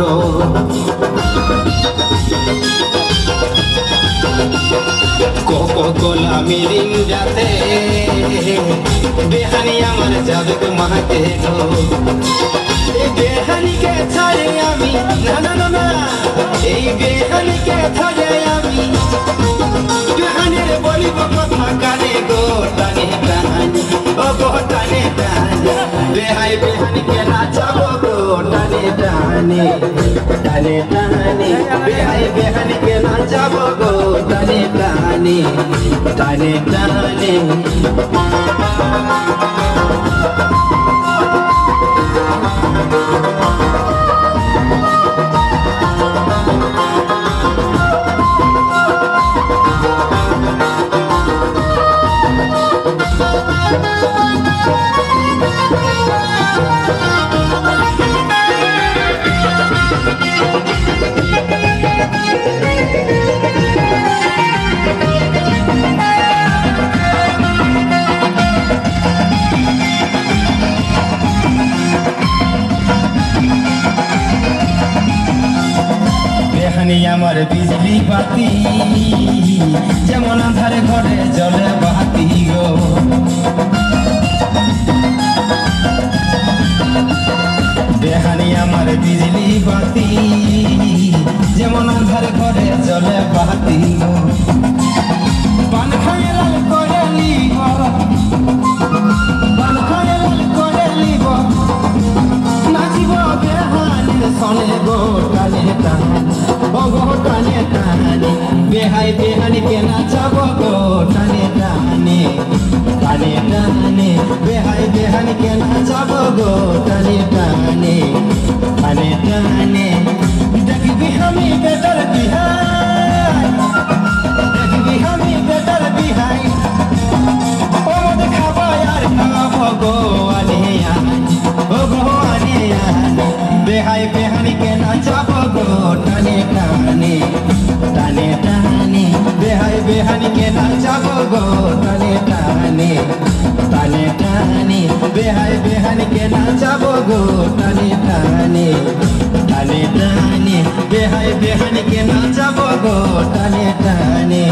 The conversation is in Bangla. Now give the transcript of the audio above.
গো কোকোলা মিরিন্ডাতে বেহানি আমার যাবে গো মাহাতে গো এই বেহানিকে ছাড়ে আমি না না না না এই বেহানিকে ছাড়ে আমি বেহানির বলিব কথা কানে গো টানে টানে ও গো টানে টানে বেহাই বেহানিকে নাচাবো গো টানে টানে টানে টানে বেহাই বেহানিকে নাচাবো গো টানে টানে টানে টানে আমার বিজলি বাতি যেমন আধারে ঘরে জলে বাতি গো বেহানি আমার বিজলি বাতি যেমন আধারে ঘরে জলে বাতি গো পান খায় লাল করে লিব পান খায় লাল করে লিব নাচিব বেহানির সনে গো টানে টানে ও গো টানে টানে বেহাই বেহানিকে নাচাবো গো টানে টানে টানে টানে বেহাই বেহানিকে নাচাবো গো টানে টানে টানে টানে দেখবি আমি বেটার বিহাই দেখবি আমি বেটার বিহাই ও মদ খাবো আর খাবো গো আনে ও গো আনে বেহাই বেহানিকে নাচাবো গো টানে টানে টানে টানে বেহাই বেহানিকে নাচাবো গো টানে টানে টানে টানে বেহাই বেহানিকে নাচাবো গো টানে টানে টানে টানে বেহাই বেহানিকে নাচাবো গো টানে টানে।